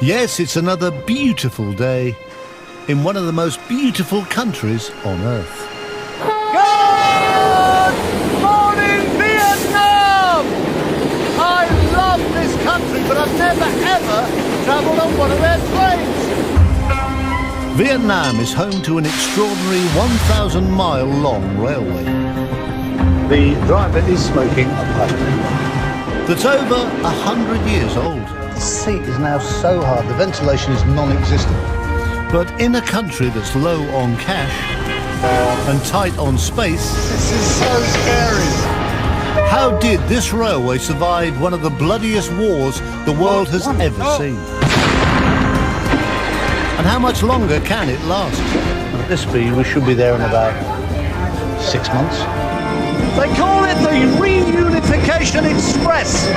Yes, it's another beautiful day in one of the most beautiful countries on earth. Good morning, Vietnam! I love this country, but I've never ever travelled on one of their trains. Vietnam is home to an extraordinary 1,000-mile long railway The driver is smoking a pipe. that's over 100 years old. The seat is now so hard, the ventilation is non-existent. But in a country that's low on cash and tight on space, This is so scary. how did this railway survive one of the bloodiest wars the world has ever seen? And how much longer can it last? At this speed, we should be there in about 6 months. They call it the Reunification Express.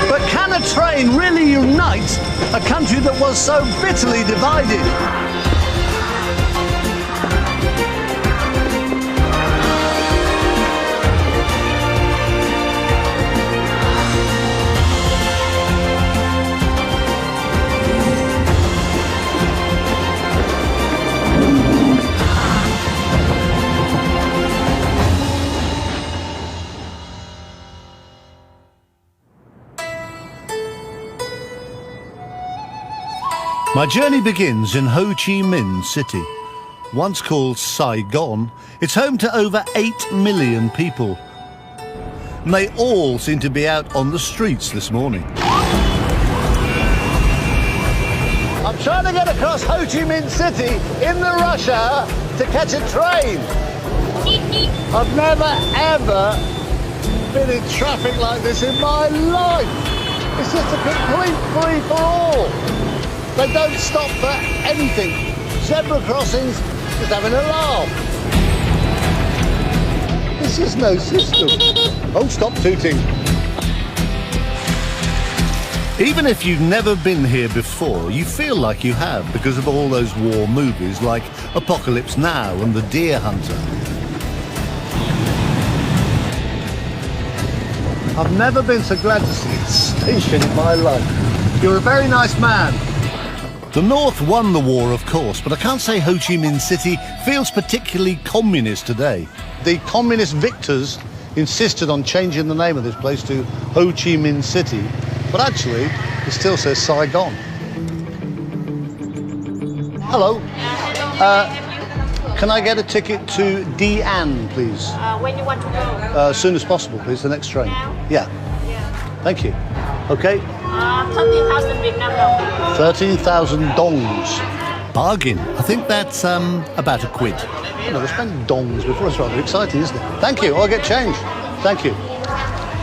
But can a train really unite a country that was so bitterly divided? My journey begins in Ho Chi Minh City. Once called Saigon, it's home to over 8 million people. And they all seem to be out on the streets this morning. I'm trying to get across Ho Chi Minh City in the rush hour to catch a train. I've never ever been in traffic like this in my life. It's just a complete free-for-all. They don't stop for anything. Zebra crossings, just having a laugh. This is no system. Oh, stop tooting. Even if you've never been here before, you feel like you have because of all those war movies like Apocalypse Now and The Deer Hunter. I've never been so glad to see this station in my life. You're a very nice man. The North won the war, of course, but I can't say Ho Chi Minh City feels particularly communist today. The communist victors insisted on changing the name of this place to Ho Chi Minh City, but actually it still says Saigon. Hello. Can I get a ticket to Di An, please? When you want to go? As soon as possible, please, the next train. Now? Yeah, thank you. Okay, 30,000 Vietnam đồng. 13,000 dongs. Bargain. I think that's about £1. I've never spent dongs before. It's rather exciting, isn't it? Thank you. I'll get change. Thank you.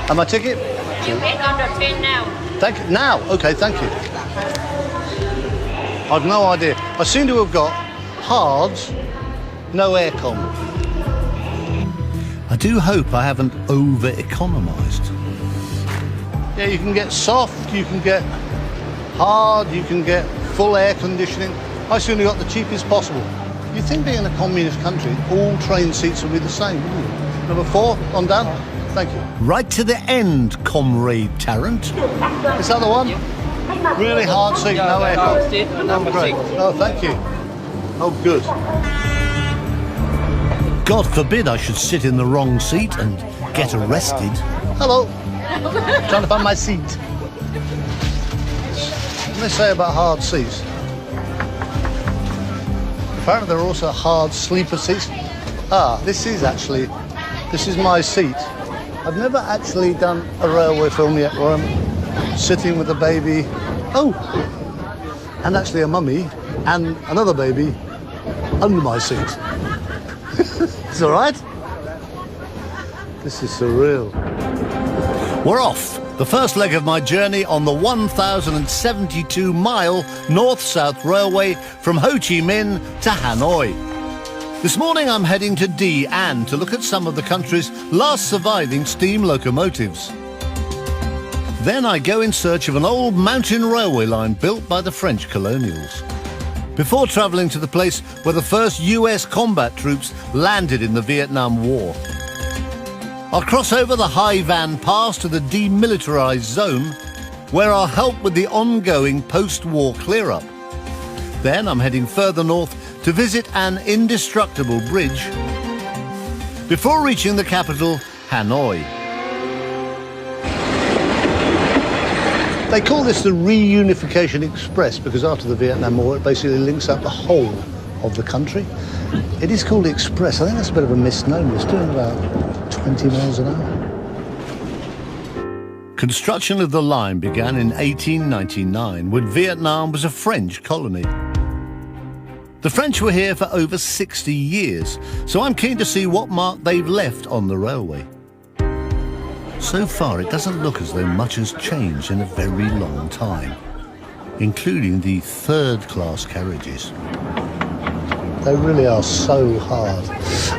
And my ticket? You get on the train now. Thank you. Now? Okay, thank you. I've no idea. I seem to have got hard, no aircon. I do hope I haven't over-economised. Yeah, you can get soft, you can get hard, you can get full air conditioning. I certainly got the cheapest possible. You'd think being a communist country, all train seats would be the same, wouldn't you? Number 4, on down. Thank you. Right to the end, Comrade Tarrant. Is that the one? Really hard seat, no aircon. Oh, great. Oh, thank you. Oh, good. God forbid I should sit in the wrong seat and get arrested. Hello. Trying to find my seat. What do they say about hard seats? Apparently there are also hard sleeper seats. This is my seat. I've never actually done a railway film yet where I'm sitting with a baby. Oh, and actually a mummy and another baby under my seat. It's all right. This is surreal. We're off. The first leg of my journey on the 1,072-mile North-South Railway from Ho Chi Minh to Hanoi. This morning I'm heading to Di An to look at some of the country's last surviving steam locomotives. Then I go in search of an old mountain railway line built by the French colonials, before travelling to the place where the first US combat troops landed in the Vietnam War. I'll cross over the Hai Van Pass to the demilitarised zone where I'll help with the ongoing post-war clear-up. Then I'm heading further north to visit an indestructible bridge before reaching the capital, Hanoi. They call this the Reunification Express because after the Vietnam War, it basically links up the whole of the country. It is called Express. I think that's a bit of a misnomer. It's doing about 20 miles an hour. Construction of the line began in 1899 when Vietnam was a French colony. The French were here for over 60 years, so I'm keen to see what mark they've left on the railway. So far, it doesn't look as though much has changed in a very long time, including the third-class carriages. They really are so hard.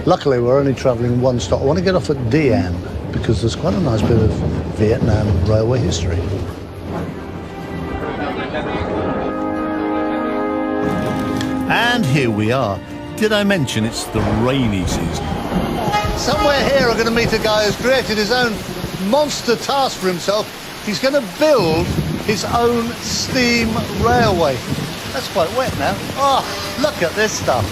Luckily, we're only travelling one stop. I want to get off at Dien because there's quite a nice bit of Vietnam railway history. And here we are. Did I mention it's the rainy season? Somewhere here I'm going to meet a guy who's created his own monster task for himself. He's going to build his own steam railway. That's quite wet now. Oh, look at this stuff.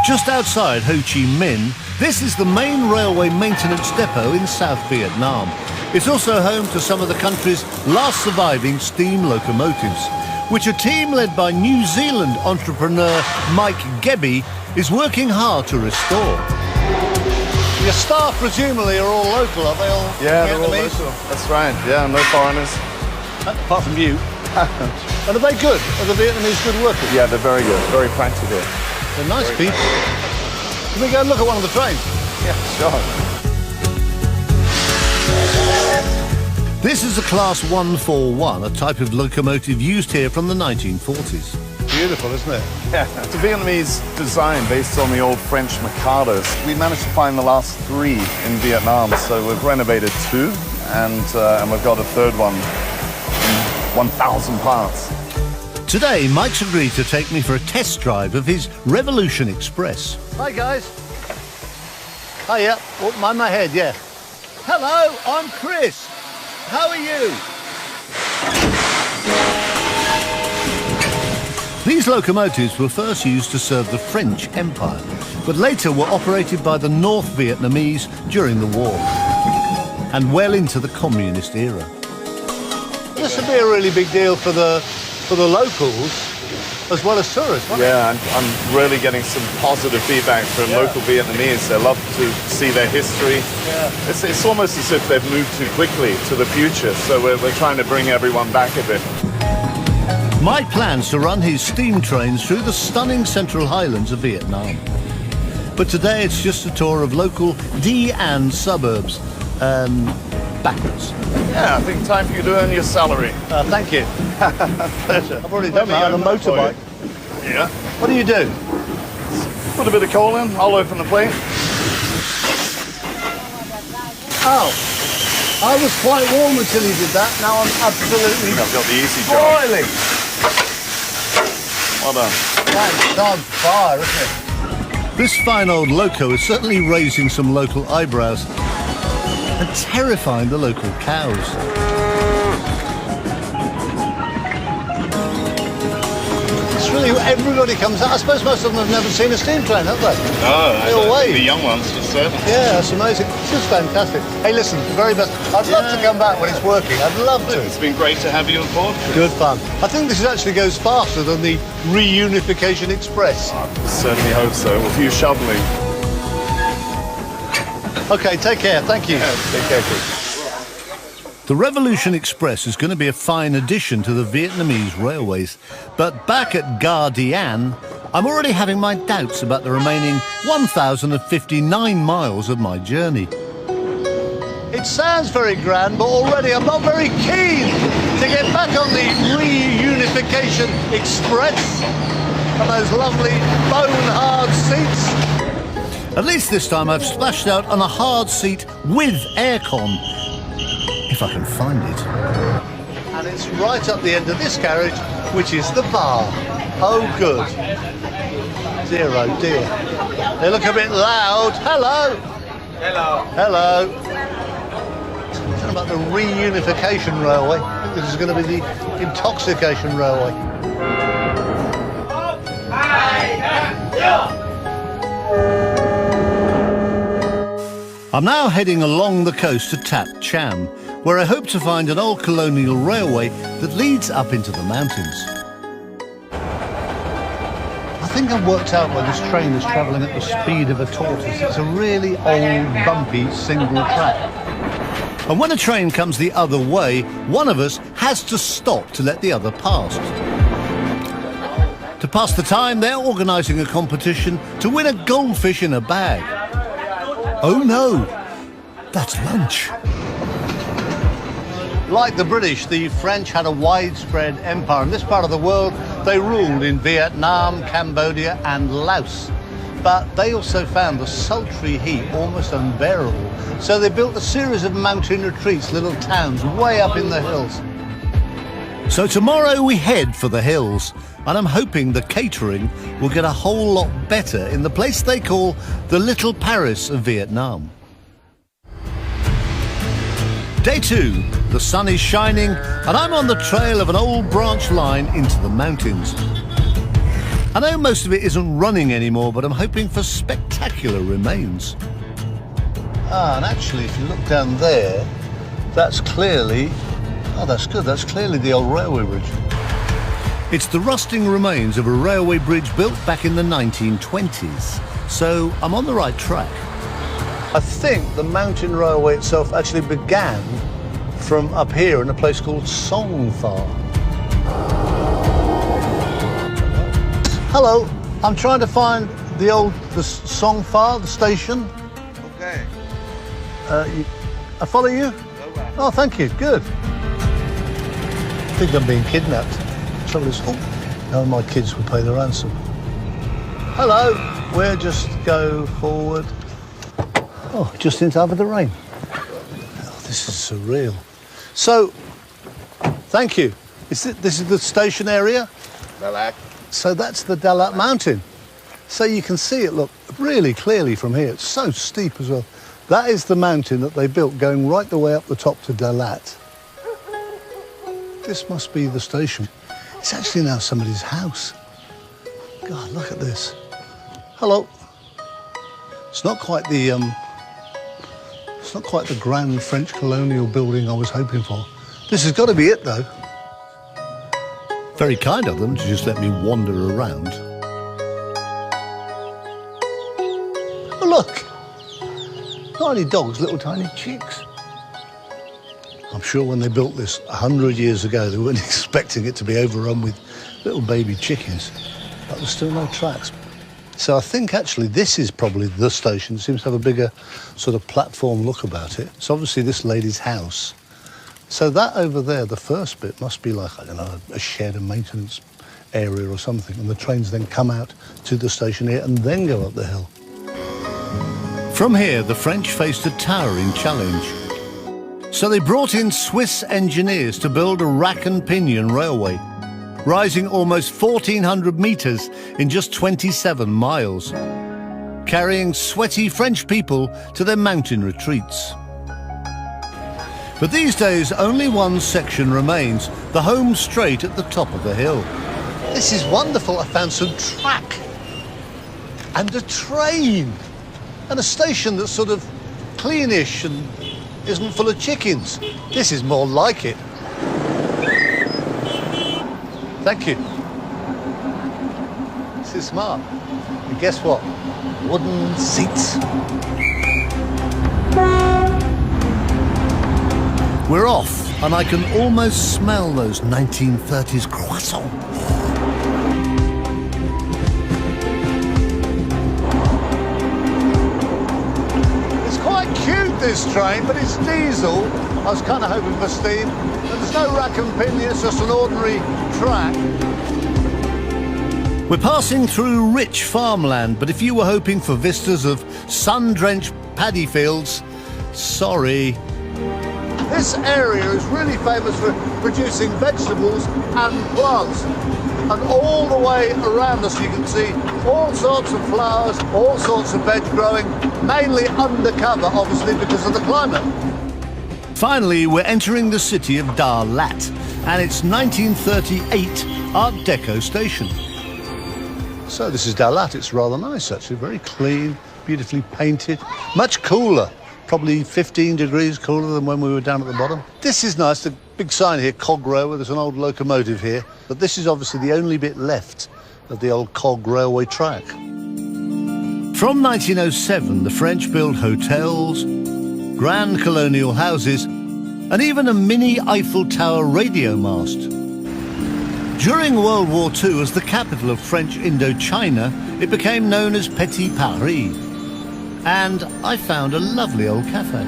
Just outside Ho Chi Minh, this is the main railway maintenance depot in South Vietnam. It's also home to some of the country's last surviving steam locomotives, which a team led by New Zealand entrepreneur Mike Gebbe is working hard to restore. Your staff presumably are all local, are they all Yeah, they're all Vietnamese? local. That's right. Yeah, no foreigners. Apart from you. And are they good? Are the Vietnamese good workers? Yeah, they're very good. Very practical. They're nice people. Can we go and look at one of the trains? Yeah, sure. This is a Class 141, a type of locomotive used here from the 1940s. Beautiful, isn't it? Yeah, it's a Vietnamese design based on the old French Mikados. We managed to find the last 3 in Vietnam, so we've renovated 2, and we've got a third one in 1,000 parts. Today, Mike's agreed to take me for a test drive of his Revolution Express. Hi, guys. Hiya. Oh, mind my head, yeah. Hello, I'm Chris. How are you? These locomotives were first used to serve the French Empire, but later were operated by the North Vietnamese during the war and well into the communist era. This would be a really big deal for the locals as well as tourists, wouldn't Yeah, I'm really getting some positive feedback from local Vietnamese. They love to see their history. Yeah. It's almost as if they've moved too quickly to the future, so we're trying to bring everyone back a bit. Mike plans to run his steam trains through the stunning Central Highlands of Vietnam. But today it's just a tour of local Di An suburbs. Backwards. Yeah, I think time for you to earn your salary. Thank you. Pleasure. I've already done that on a motorbike. Yeah. What do you do? Put a bit of coal in, I'll open the plate. Oh, I was quite warm until you did that. Now I'm absolutely I've got the easy job. boiling. Well done. That's on fire, isn't it? This fine old loco is certainly raising some local eyebrows and terrifying the local cows. It's really, everybody comes out. I suppose most of them have never seen a steam train, have they? No, They all wave. the young ones for certain. Yeah, that's amazing. It's just fantastic. Hey, listen, the very best. I'd love to come back when it's working. I'd love to. It's been great to have you on board. Good fun. I think this actually goes faster than the Reunification Express. I certainly hope so. A few shoveling. Okay, take care. Thank you. Take care, Chris. The Revolution Express is going to be a fine addition to the Vietnamese railways. But back at Ga Dien, I'm already having my doubts about the remaining 1,059 miles of my journey. It sounds very grand, but already I'm not very keen to get back on the Reunification Express and those lovely bone-hard seats. At least this time I've splashed out on a hard seat with aircon, if I can find it. And it's right up the end of this carriage, which is the bar. Oh, good. Dear, oh dear. They look a bit loud. Hello. Hello. Hello. about the reunification railway. I think this is going to be the intoxication railway. I'm now heading along the coast to Tat Cham, where I hope to find an old colonial railway that leads up into the mountains. I think I've worked out why this train is travelling at the speed of a tortoise. It's a really old, bumpy, single track. And when a train comes the other way, one of us has to stop to let the other pass. To pass the time, they're organising a competition to win a goldfish in a bag. Oh no, that's lunch. Like the British, the French had a widespread empire. In this part of the world, they ruled in Vietnam, Cambodia and Laos. But they also found the sultry heat almost unbearable. So they built a series of mountain retreats, little towns way up in the hills. So tomorrow we head for the hills, and I'm hoping the catering will get a whole lot better in the place they call the Little Paris of Vietnam. Day 2, the sun is shining and I'm on the trail of an old branch line into the mountains. I know most of it isn't running anymore, but I'm hoping for spectacular remains. Ah, and actually, if you look down there, that's clearly, oh, that's good, that's clearly the old railway bridge. It's the rusting remains of a railway bridge built back in the 1920s, so I'm on the right track. I think the mountain railway itself actually began from up here in a place called Song Fa. Hello, I'm trying to find the Song Fa, the station. Okay. I follow you? Oh, thank you, good. I think I'm being kidnapped. The trouble is, oh, no, my kids will pay the ransom. Hello, we'll just go forward. Oh, just in time for the rain. Oh, this is surreal. So, thank you. This is the station area? Relax. So that's the Dalat Mountain. So you can see it, look, really clearly from here. It's so steep as well. That is the mountain that they built going right the way up the top to Dalat. This must be the station. It's actually now somebody's house. God, look at this. Hello. It's not quite the grand French colonial building I was hoping for. This has got to be it, though. Very kind of them to just let me wander around. Oh, look. Not only dogs, little tiny chicks. I'm sure when they built this 100 years ago, they weren't expecting it to be overrun with little baby chickens. But there's still no tracks. So I think actually this is probably the station. It seems to have a bigger sort of platform look about it. It's obviously this lady's house. So that over there, the first bit, must be like, I don't know, a shed, a maintenance area or something. And the trains then come out to the station here and then go up the hill. From here, the French faced a towering challenge. So they brought in Swiss engineers to build a rack and pinion railway, rising almost 1,400 metres in just 27 miles, carrying sweaty French people to their mountain retreats. But these days, only one section remains, the home straight at the top of the hill. This is wonderful. I found some track and a train and a station that's sort of cleanish and isn't full of chickens. This is more like it. Thank you. This is smart. And guess what? Wooden seats. We're off, and I can almost smell those 1930s croissants. It's quite cute, this train, but it's diesel. I was kind of hoping for steam. But there's no rack and pinion, it's just an ordinary track. We're passing through rich farmland, but if you were hoping for vistas of sun-drenched paddy fields, sorry. This area is really famous for producing vegetables and plants. And all the way around us you can see all sorts of flowers, all sorts of veg growing, mainly undercover, obviously, because of the climate. Finally, we're entering the city of Dar Lat and its 1938 Art Deco station. So this is Dar Lat. It's rather nice, actually. Very clean, beautifully painted. Much cooler. Probably 15 degrees cooler than when we were down at the bottom. This is nice. The big sign here, Cog Railway. There's an old locomotive here. But this is obviously the only bit left of the old Cog Railway track. From 1907, the French built hotels, grand colonial houses, and even a mini Eiffel Tower radio mast. During World War II, as the capital of French Indochina, it became known as Petit Paris. And I found a lovely old cafe.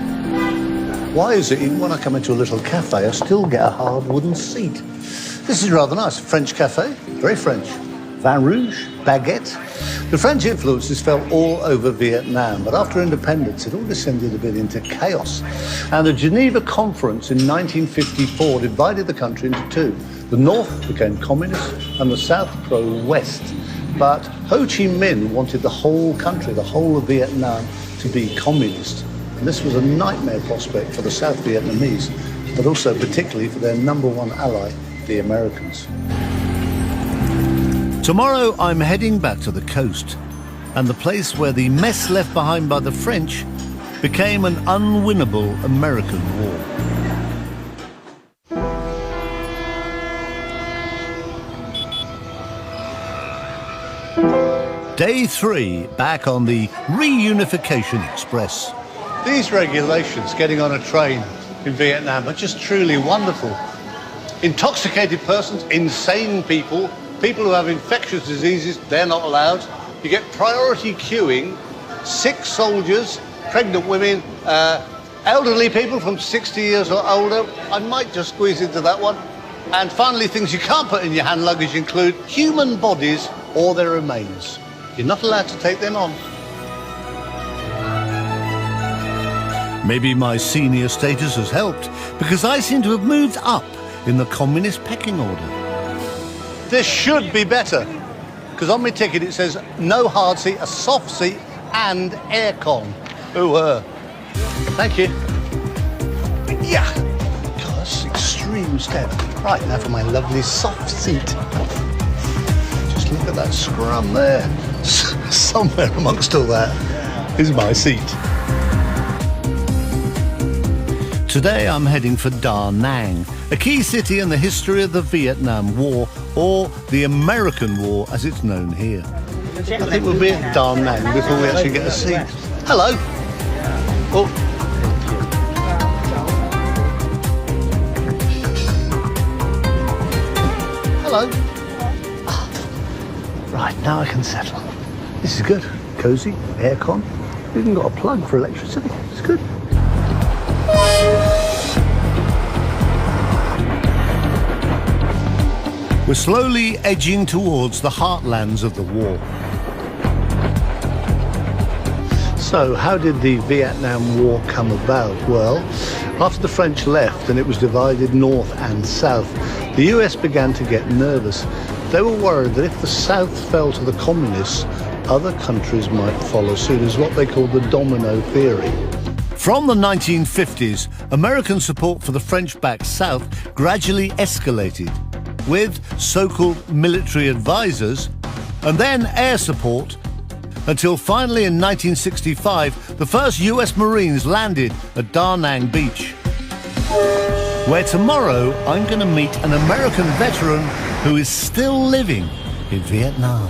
Why is it even when I come into a little cafe, I still get a hard wooden seat? This is rather nice. French cafe, very French. Vin rouge, baguette. The French influences felt all over Vietnam, but after independence, it all descended a bit into chaos. And the Geneva Conference in 1954 divided the country into two. The North became communist and the South pro-West. But Ho Chi Minh wanted the whole country, the whole of Vietnam, to be communist. And this was a nightmare prospect for the South Vietnamese, but also particularly for their number one ally, the Americans. Tomorrow I'm heading back to the coast, and the place where the mess left behind by the French became an unwinnable American war. Day 3, back on the Reunification Express. These regulations getting on a train in Vietnam are just truly wonderful. Intoxicated persons, insane people, people who have infectious diseases, they're not allowed. You get priority queuing, sick soldiers, pregnant women, elderly people from 60 years or older. I might just squeeze into that one. And finally, things you can't put in your hand luggage include human bodies or their remains. You're not allowed to take them on. Maybe my senior status has helped, because I seem to have moved up in the communist pecking order. This should be better, because on my ticket it says no hard seat, a soft seat and aircon. Ooh, thank you. Yeah. God, that's an extreme step. Right, now for my lovely soft seat. Just look at that scrum there. Somewhere amongst all that is my seat. Today I'm heading for Da Nang, a key city in the history of the Vietnam War, or the American War as it's known here. I think we'll be at Da Nang before we actually get a seat. Hello. Oh. Hello. Right, now I can settle. This is good. Cosy, aircon. We've even got a plug for electricity. It's good. We're slowly edging towards the heartlands of the war. So, how did the Vietnam War come about? Well, after the French left and it was divided north and south, the US began to get nervous. They were worried that if the South fell to the communists, other countries might follow suit. It's what they called the domino theory. From the 1950s, American support for the French-backed South gradually escalated, with so-called military advisors, and then air support, until finally in 1965, the first US Marines landed at Da Nang Beach, where tomorrow I'm going to meet an American veteran who is still living in Vietnam.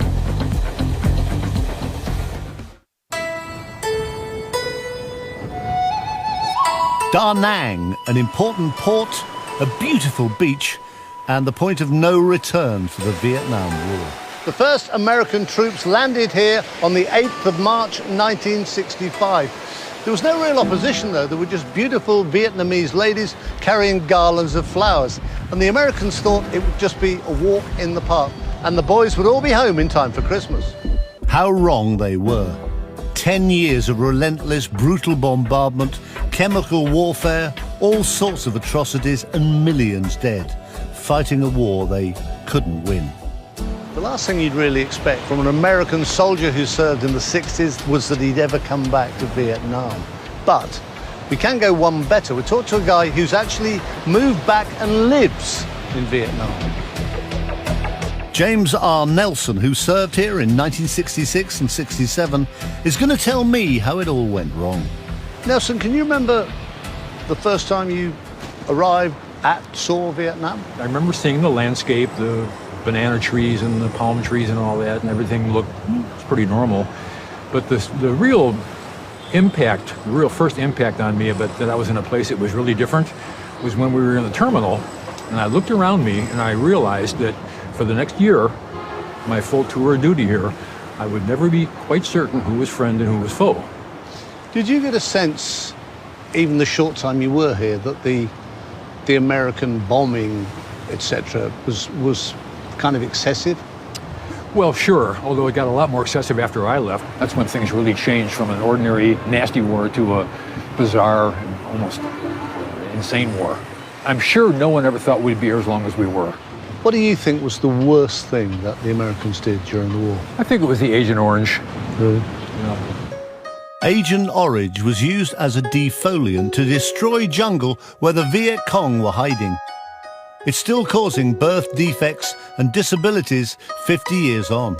Da Nang, an important port, a beautiful beach, and the point of no return for the Vietnam War. The first American troops landed here on the 8th of March 1965. There was no real opposition, though. There were just beautiful Vietnamese ladies carrying garlands of flowers. And the Americans thought it would just be a walk in the park, and the boys would all be home in time for Christmas. How wrong they were. 10 years of relentless, brutal bombardment, chemical warfare, all sorts of atrocities, and millions dead, fighting a war they couldn't win. The last thing you'd really expect from an American soldier who served in the 60s was that he'd ever come back to Vietnam. But We can go one better. We talked to a guy who's actually moved back and lives in Vietnam. James R. Nelson, who served here in 1966 and 67, is going to tell me how it all went wrong. Nelson, can you remember the first time you arrived saw Vietnam? I remember seeing the landscape, the banana trees and the palm trees and all that, and everything looked pretty normal. But the real impact, the real first impact on me that I was in a place that was really different was when we were in the terminal, and I looked around me and I realized that for the next year, my full tour of duty here, I would never be quite certain who was friend and who was foe. Did you get a sense, even the short time you were here, that the American bombing, etc., was kind of excessive? Well, sure, although it got a lot more excessive after I left. That's when things really changed from an ordinary nasty war to a bizarre and almost insane war. I'm sure no one ever thought we'd be here as long as we were. What do you think was the worst thing that the Americans did during the war? I think it was the Agent Orange. Really? Agent Orange was used as a defoliant to destroy jungle where the Viet Cong were hiding. It's still causing birth defects and disabilities 50 years on.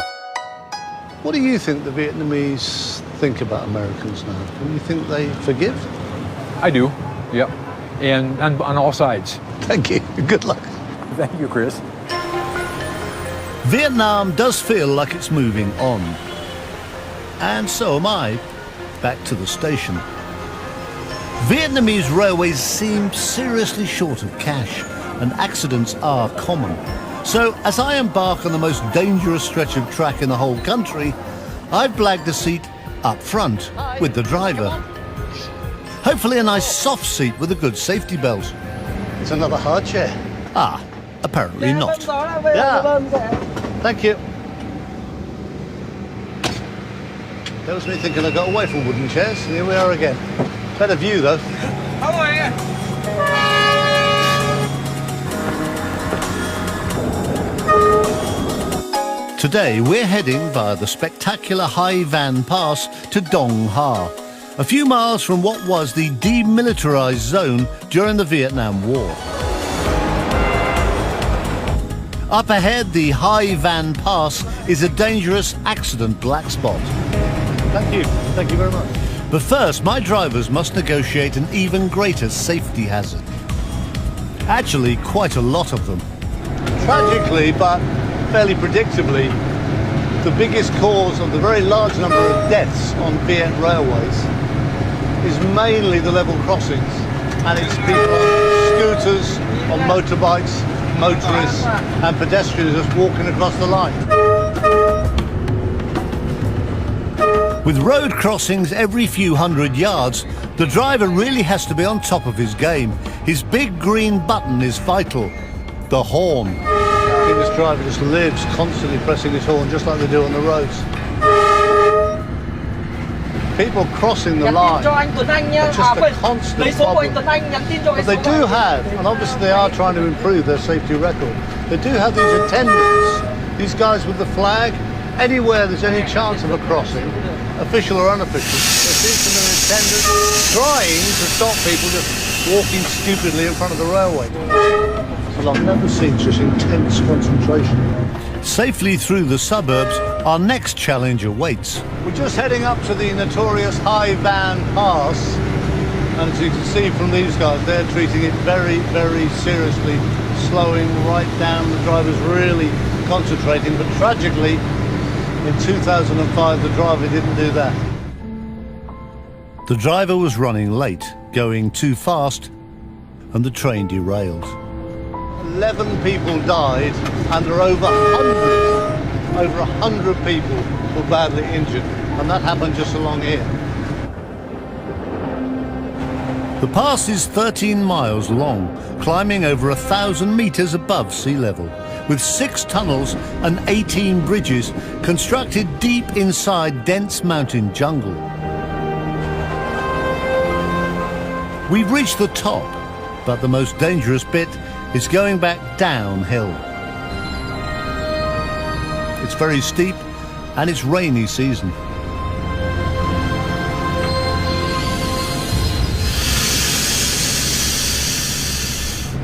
What do you think the Vietnamese think about Americans now? Do you think they forgive? I do, yep. And on all sides. Thank you. Good luck. Thank you, Chris. Vietnam does feel like it's moving on. And so am I, back to the station. Vietnamese railways seem seriously short of cash, and accidents are common. So as I embark on the most dangerous stretch of track in the whole country, I've blagged a seat up front with the driver. Hopefully a nice soft seat with a good safety belt. It's another hard chair. Ah, apparently not. Yeah. Thank you. That was me thinking I got away from wooden chairs, and here we are again. Better view, though. Today we're heading via the spectacular Hai Van Pass to Dong Ha, a few miles from what was the demilitarized zone during the Vietnam War. Up ahead, the Hai Van Pass is a dangerous accident black spot. Thank you. Thank you very much. But first, my drivers must negotiate an even greater safety hazard. Actually, quite a lot of them. Tragically, but fairly predictably, the biggest cause of the very large number of deaths on Viet railways is mainly the level crossings. And it's people on scooters, on motorbikes, motorists and pedestrians just walking across the line. With road crossings every few hundred yards, the driver really has to be on top of his game. His big green button is vital, the horn. I think this driver just lives constantly pressing his horn, just like they do on the roads. People crossing the line are just a constant problem. But they do have, and obviously they are trying to improve their safety record, they do have these attendants, these guys with the flag. Anywhere there's any chance of a crossing, official or unofficial, there seems to be an attendant trying to stop people just walking stupidly in front of the railway. So I've never seen such intense concentration. Safely through the suburbs, our next challenge awaits. We're just heading up to the notorious Hai Van Pass, and as you can see from these guys, they're treating it very, very seriously, slowing right down. The driver's really concentrating, but tragically, in 2005, the driver didn't do that. The driver was running late, going too fast, and the train derailed. 11 people died, and there are over 100 people were badly injured, and that happened just along here. The pass is 13 miles long, climbing over 1,000 meters above sea level, with 6 tunnels and 18 bridges constructed deep inside dense mountain jungle. We've reached the top, but the most dangerous bit is going back downhill. It's very steep, and it's rainy season.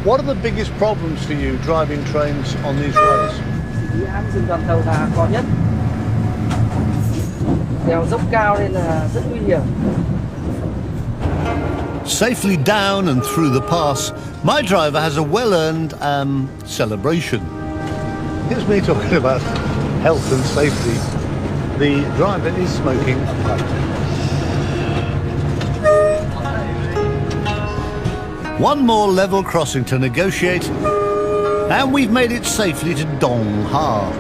What are the biggest problems for you driving trains on these roads? Dự án rừng toàn cầu là khó nhất. Đèo dốc cao nên là rất nguy hiểm. Safely down and through the pass, my driver has a well-earned celebration. Here's me talking about health and safety. The driver is smoking a pipe. One more level crossing to negotiate, and we've made it safely to Dong Ha.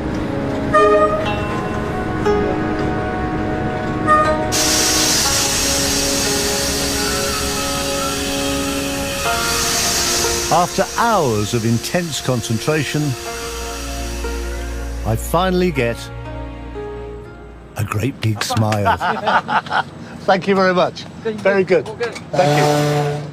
After hours of intense concentration, I finally get a great big smile. Thank you very much. Very good. Thank you.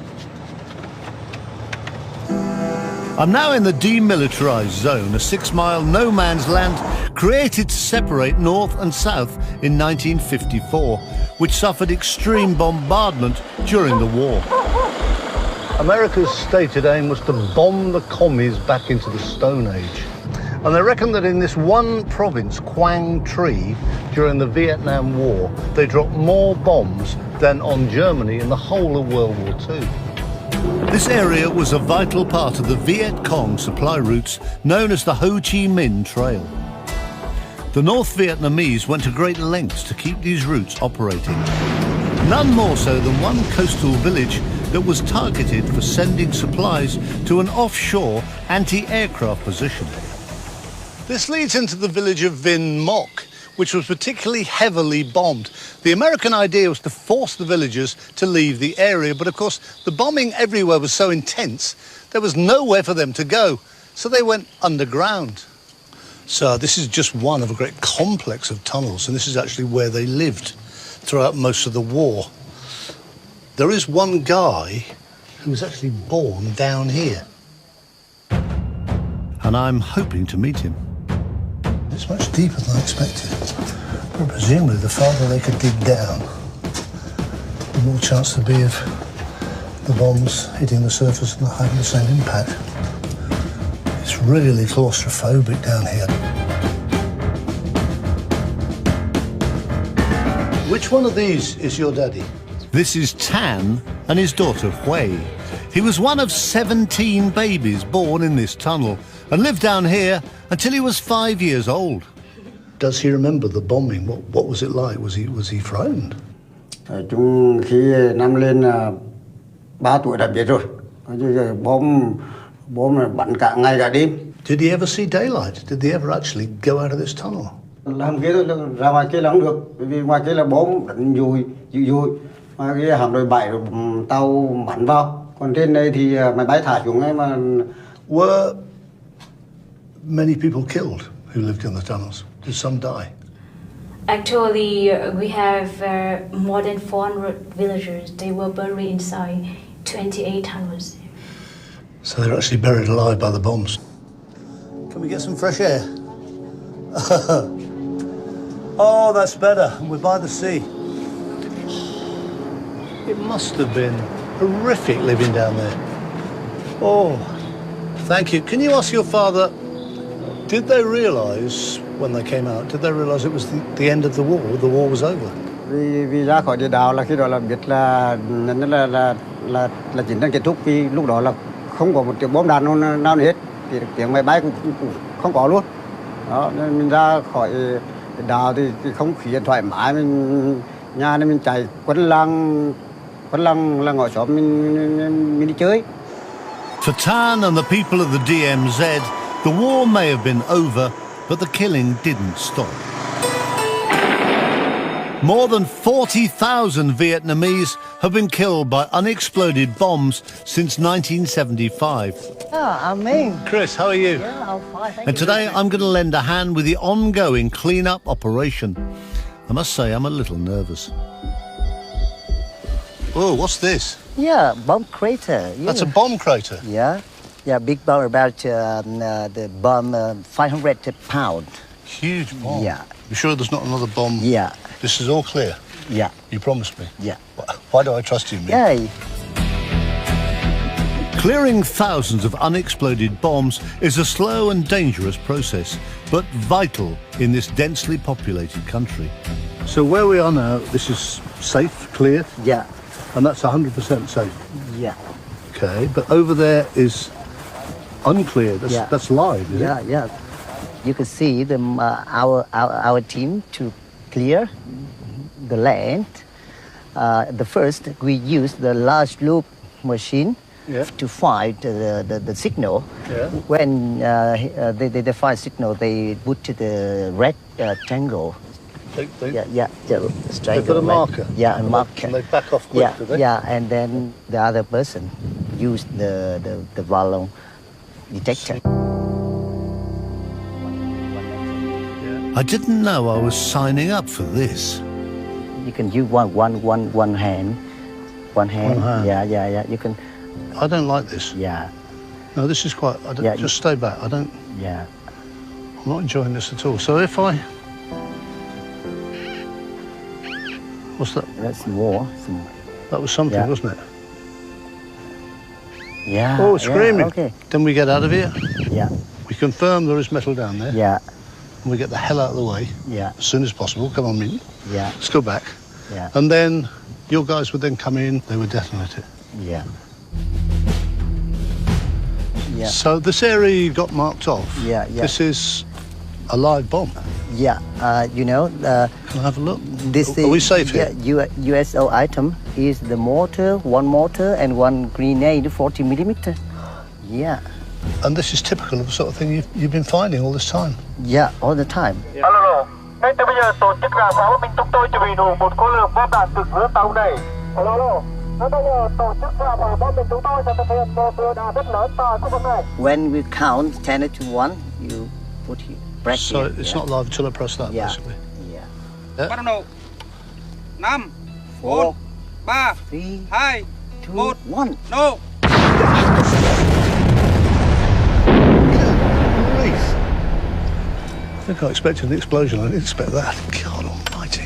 I'm now in the demilitarized zone, a 6-mile no-man's land created to separate North and South in 1954, which suffered extreme bombardment during the war. America's stated aim was to bomb the commies back into the Stone Age. And they reckon that in this one province, Quang Tri, during the Vietnam War, they dropped more bombs than on Germany in the whole of World War II. This area was a vital part of the Viet Cong supply routes known as the Ho Chi Minh Trail. The North Vietnamese went to great lengths to keep these routes operating. None more so than one coastal village that was targeted for sending supplies to an offshore anti-aircraft position. This leads into the village of Vinh Moc, which was particularly heavily bombed. The American idea was to force the villagers to leave the area, but of course the bombing everywhere was so intense there was nowhere for them to go, so they went underground. So this is just one of a great complex of tunnels, and this is actually where they lived throughout most of the war. There is one guy who was actually born down here. And I'm hoping to meet him. It's much deeper than I expected. But presumably the farther they could dig down, the more chance there'd be of the bombs hitting the surface and not having the same impact. It's really claustrophobic down here. Which one of these is your daddy? This is Tan and his daughter Hui. He was one of 17 babies born in this tunnel and lived down here until he was 5 years old. Does he remember the bombing? What was it like? Was he frightened? Chúng khi năm lên 3 tuổi đã biết rồi. Bom là bắn cả ngày cả đêm. Did he ever see daylight? Did they ever actually go out of this tunnel? Làm kia thôi, ra ngoài kia là không được. Bởi vì ngoài kia là bom đánh dùi, dùi. Ngoài kia hạm đội 7 rồi tàu bắn vào. Còn trên đây thì máy bay thả xuống ấy mà. Were many people killed who lived in the tunnels? Did some die? Actually, we have more than 400 villagers. They were buried inside 28 tunnels. So they're actually buried alive by the bombs. Can we get some fresh air? Oh, that's better. We're by the sea. It must have been horrific living down there. Oh, thank you. Can you ask your father, did they realise when they came out, did they realise it was the end of the war was over? Vì ra khỏi địa đạo là khi đó là biết là chiến tranh kết thúc, vì lúc đó là không có một tiếng bom đạn nào hết, thì tiếng máy bay cũng không có luôn. Đó, nên mình ra khỏi đảo thì không khí thoải mái, mình nhà nên mình chạy quấn lăng là ngõ xóm mình đi chơi. For Tan and the people of the DMZ, the war may have been over, but the killing didn't stop. More than 40,000 Vietnamese have been killed by unexploded bombs since 1975. I'm in. Chris, how are you? Yeah, I'm fine. Thank And today I'm going to lend a hand with the ongoing clean-up operation. I must say I'm a little nervous. Oh, what's this? Yeah, bomb crater. That's a bomb crater. Yeah, big bomb about the bomb 500 pound. Huge bomb. Yeah. You sure there's not another bomb? Yeah. This is all clear? Yeah. You promised me? Yeah. Why do I trust you, Mick? Yeah. Clearing thousands of unexploded bombs is a slow and dangerous process, but vital in this densely populated country. So where we are now, this is safe, clear, Yeah, and that's 100% safe. yeah, Okay, but over there is unclear. Yeah. That's live, is yeah, it? yeah. You can see our team to clear the land. The first, we use the large loop machine Yeah. to find the signal. Yeah. When they find signal, they put to the red triangle. Yeah, They put a marker. Yeah, a marker. And they back off quick, Yeah, do they? yeah, and then the other person use the volume detector. I didn't know I was signing up for this. You can use one hand. One hand. Yeah. You can. I don't like this. Yeah, No, this is quite. I don't, Yeah, just stay back. I'm yeah. not enjoying this at all. So if I. What's that? That's more. That was something, Yeah. wasn't it? Yeah. Oh, it's screaming. Yeah, okay. Then we get out of here. Yeah, We confirm there is metal down there. yeah, And we get the hell out of the way yeah, as soon as possible. Come on, Min. yeah, Let's go back. yeah, And then your guys would then come in. They would detonate it. yeah. Yeah, So this area you got marked off. Yeah. This is a live bomb. yeah. Can I have a look? This Are we safe here? Yeah, USO item is the one mortar and one grenade, 40 millimeter. Yeah, And this is typical of the sort of thing you've been finding all this time. yeah, all the time. Alo, ngay từ bây giờ tổ chức rà pháo bên chúng tôi chuẩn bị đủ một khối lượng bom đạn từ phía tàu này. Alo, ngay bây giờ tổ chức rà pháo bom bên chúng tôi sẽ thực hiện một mưa đạn rất lớn tại khu vực này. When we count 10 to 1, you put it back So here. it's Yeah. not live until I press that, Yeah. basically. Yeah. Bắt đầu. 5, 4, 4, 3, 3, 2, 2, 1, 1. no. Grief. I think I expected an explosion. I didn't expect that. God almighty.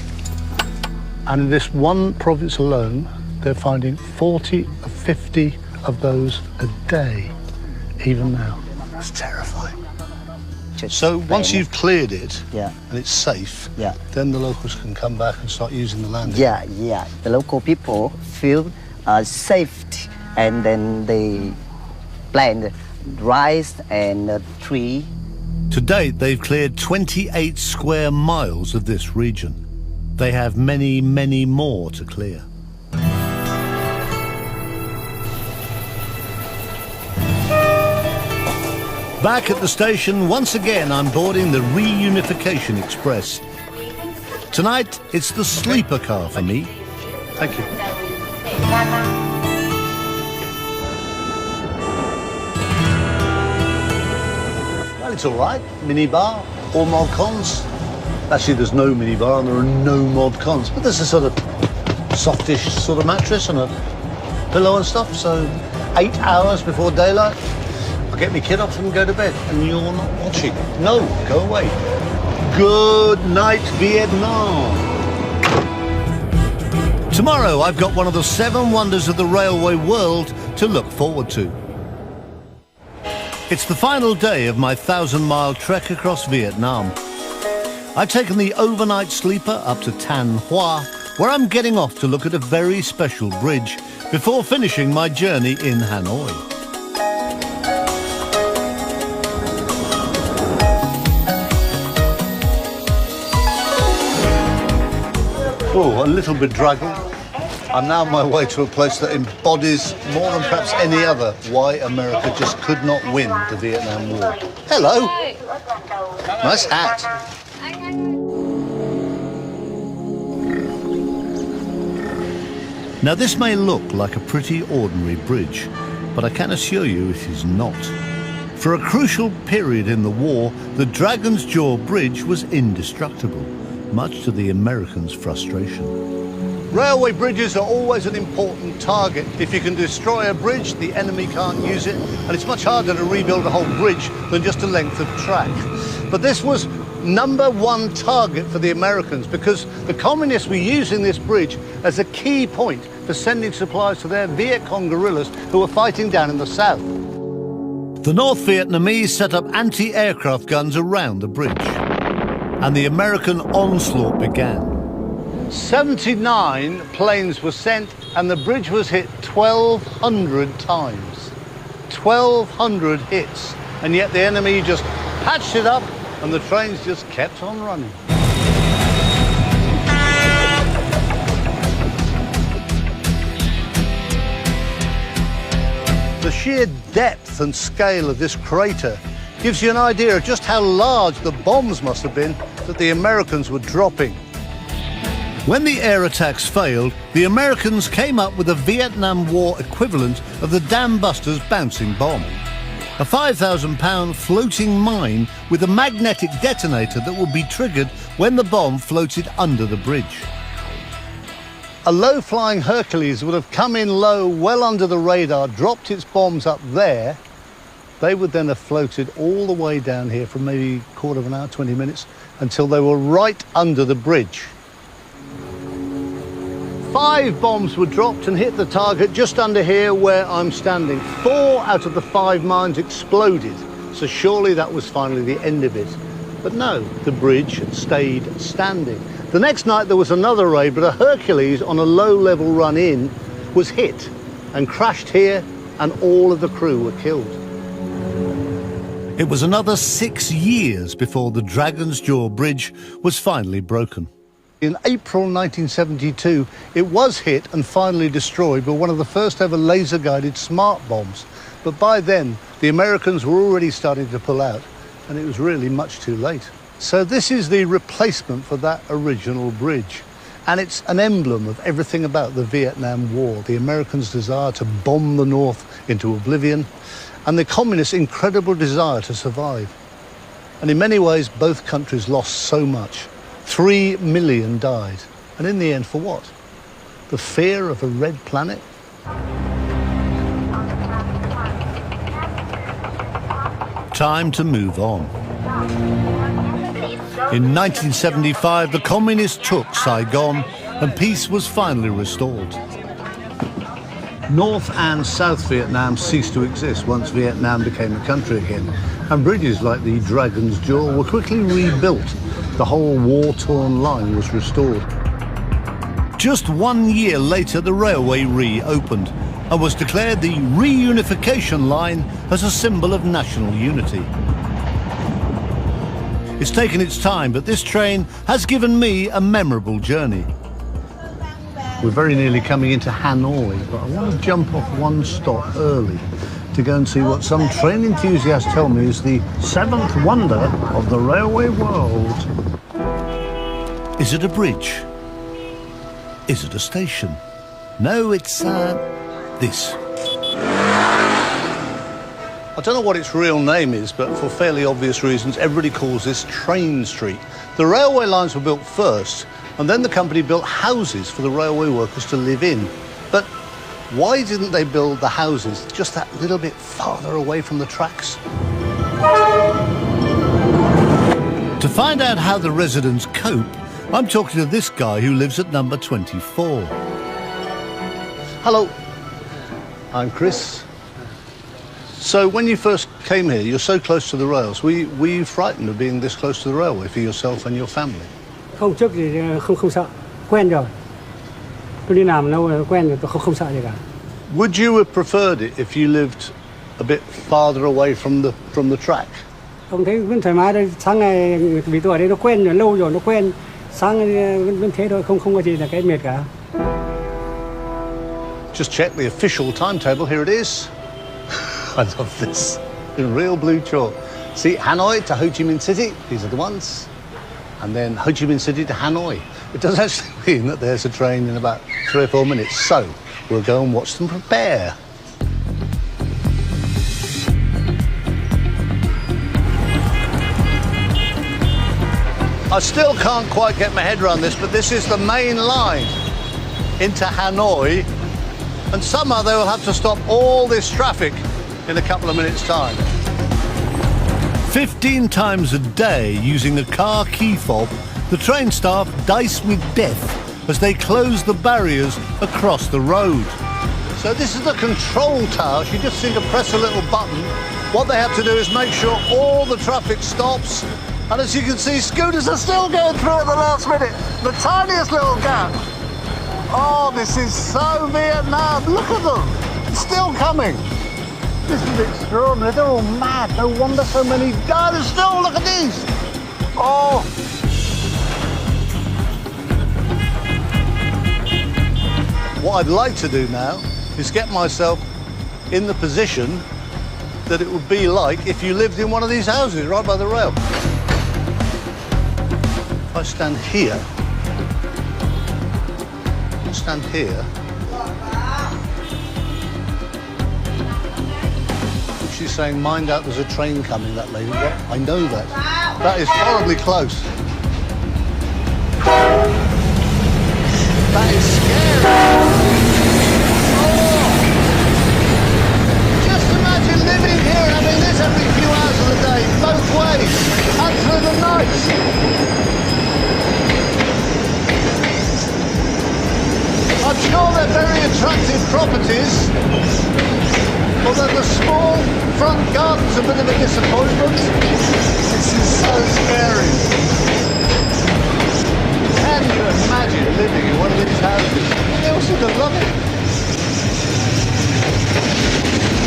And in this one province alone, they're finding 40 or 50 of those a day, even now. That's terrifying. So once you've cleared it Yeah. and it's safe, Yeah. then the locals can come back and start using the land. Yeah. The local people feel safe, and then they plant rice and tree. To date, they've cleared 28 square miles of this region. They have many, many more to clear. Back at the station, once again, I'm boarding the Reunification Express. Tonight, it's the sleeper car for me. Thank you. Well, it's all right. Minibar, all mod cons. Actually, there's no minibar and there are no mod cons, but there's a sort of softish sort of mattress and a pillow and stuff. So 8 hours before daylight, I'll get my kid up and go to bed. And you're not watching. No, go away. Good night, Vietnam. Tomorrow, I've got one of the 7 wonders of the railway world to look forward to. It's the final day of my 1,000-mile trek across Vietnam. I've taken the overnight sleeper up to Tan Hoa, where I'm getting off to look at a very special bridge before finishing my journey in Hanoi. Oh, a little bit draggled. I'm now on my way to a place that embodies more than perhaps any other why America just could not win the Vietnam War. Hello. Nice hat. Now, this may look like a pretty ordinary bridge, but I can assure you it is not. For a crucial period in the war, the Dragon's Jaw Bridge was indestructible, much to the Americans' frustration. Railway bridges are always an important target. If you can destroy a bridge, the enemy can't use it, and it's much harder to rebuild a whole bridge than just a length of track. But this was #1 target for the Americans because the communists were using this bridge as a key point for sending supplies to their Viet Cong guerrillas who were fighting down in the south. The North Vietnamese set up anti-aircraft guns around the bridge, and the American onslaught began. 79 planes were sent and the bridge was hit 1,200 times. 1,200 hits, and yet the enemy just patched it up and the trains just kept on running. The sheer depth and scale of this crater gives you an idea of just how large the bombs must have been that the Americans were dropping. When the air attacks failed, the Americans came up with a Vietnam War equivalent of the Dam Buster's bouncing bomb. A 5,000-pound floating mine with a magnetic detonator that would be triggered when the bomb floated under the bridge. A low-flying Hercules would have come in low, well under the radar, dropped its bombs up there. They would then have floated all the way down here for maybe a quarter of an hour, 20 minutes, until they were right under the bridge. 5 bombs were dropped and hit the target just under here where I'm standing. 4 out of the 5 mines exploded, so surely that was finally the end of it. But no, the bridge stayed standing. The next night there was another raid, but a Hercules on a low-level run in was hit and crashed here, and all of the crew were killed. It was another 6 years before the Dragon's Jaw Bridge was finally broken. In April 1972, it was hit and finally destroyed by one of the first ever laser-guided smart bombs. But by then, the Americans were already starting to pull out, and it was really much too late. So this is the replacement for that original bridge. And it's an emblem of everything about the Vietnam War, the Americans' desire to bomb the North into oblivion, and the communists' incredible desire to survive. And in many ways, both countries lost so much. 3 million died. And in the end, for what? The fear of a red planet? Time to move on. In 1975, the communists took Saigon and peace was finally restored. North and South Vietnam ceased to exist once Vietnam became a country again, and bridges like the Dragon's Jaw were quickly rebuilt. The whole war-torn line was restored. Just 1 year later, the railway reopened and was declared the reunification line as a symbol of national unity. It's taken its time, but this train has given me a memorable journey. We're very nearly coming into Hanoi, but I want to jump off one stop early to go and see what some train enthusiasts tell me is the 7th wonder of the railway world. Is it a bridge? Is it a station? No, it's this. I don't know what its real name is, but for fairly obvious reasons, everybody calls this Train Street. The railway lines were built first, and then the company built houses for the railway workers to live in. But why didn't they build the houses just that little bit farther away from the tracks? To find out how the residents cope, I'm talking to this guy who lives at number 24. Hello, I'm Chris. So when you first came here, you're so close to the rails. Were you frightened of being this close to the railway for yourself and your family? Không, trước thì không sợ, quen rồi. Tôi đi làm lâu rồi quen rồi, tôi không sợ gì cả. Would you have preferred it if you lived a bit farther away from the track? Không thấy vẫn thoải mái thôi, sáng ngày vì tôi ở đây nó quen rồi, lâu rồi nó quen. Sáng vẫn thế thôi, không có gì là cái mệt cả. Just check the official timetable. Here it is. I love this. In real blue chalk. See, Hanoi to Ho Chi Minh City. These are the ones. And then Ho Chi Minh City to Hanoi. It does actually mean that there's a train in about 3 or 4 minutes. So we'll go and watch them prepare. I still can't quite get my head around this, but this is the main line into Hanoi. And somehow they will have to stop all this traffic in a couple of minutes' time. 15 times a day, using a car key fob, the train staff dice with death as they close the barriers across the road. So this is the control tower. You just seem to press a little button. What they have to do is make sure all the traffic stops. And as you can see, scooters are still going through at the last minute. The tiniest little gap. Oh, this is so Vietnam. Look at them. It's still coming. This is extraordinary. They're all mad. No wonder so many died. And still, look at these. Oh. What I'd like to do now is get myself in the position that it would be like if you lived in one of these houses right by the rail. If I stand here, she's saying, mind out, there's a train coming, that lady. Yeah, I know that. That is horribly close. That is scary. Oh. Just imagine living here and having this every few hours of the day, both ways, and through the night. I'm sure they're very attractive properties, although the small front garden's a bit of a disappointment. This is so scary. Can you imagine living in one of these houses? They all seem to love it.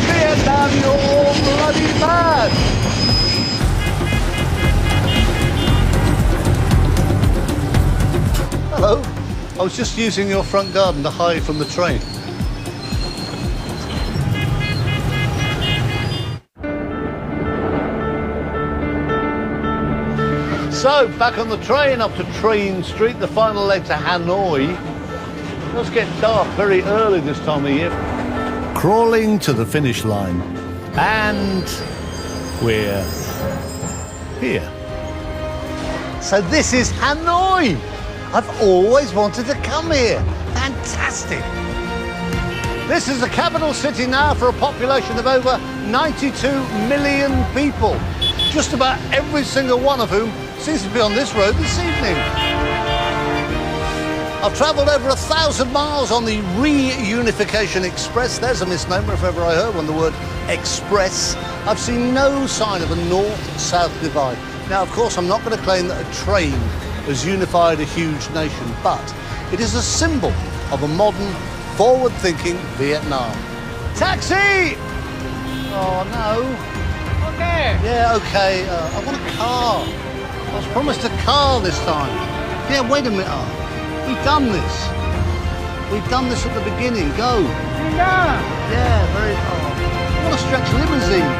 Vietnam, you're all bloody mad. Hello. I was just using your front garden to hide from the train. So, back on the train up to Train Street, the final leg to Hanoi. It does get dark very early this time of year. Crawling to the finish line. And we're here. So this is Hanoi. I've always wanted to come here. Fantastic. This is the capital city now for a population of over 92 million people. Just about every single one of whom seems to be on this road this evening. I've travelled over 1,000 miles on the Reunification Express. There's a misnomer if ever I heard one, the word express. I've seen no sign of a north-south divide. Now, of course, I'm not going to claim that a train has unified a huge nation, but it is a symbol of a modern, forward-thinking Vietnam. Taxi! Oh, no. Okay. Yeah, okay. I want a car. I was promised a car this time. Yeah, wait a minute. We've done this. We've done this at the beginning. Go. Yeah, very... Oh, I want a stretch limousine.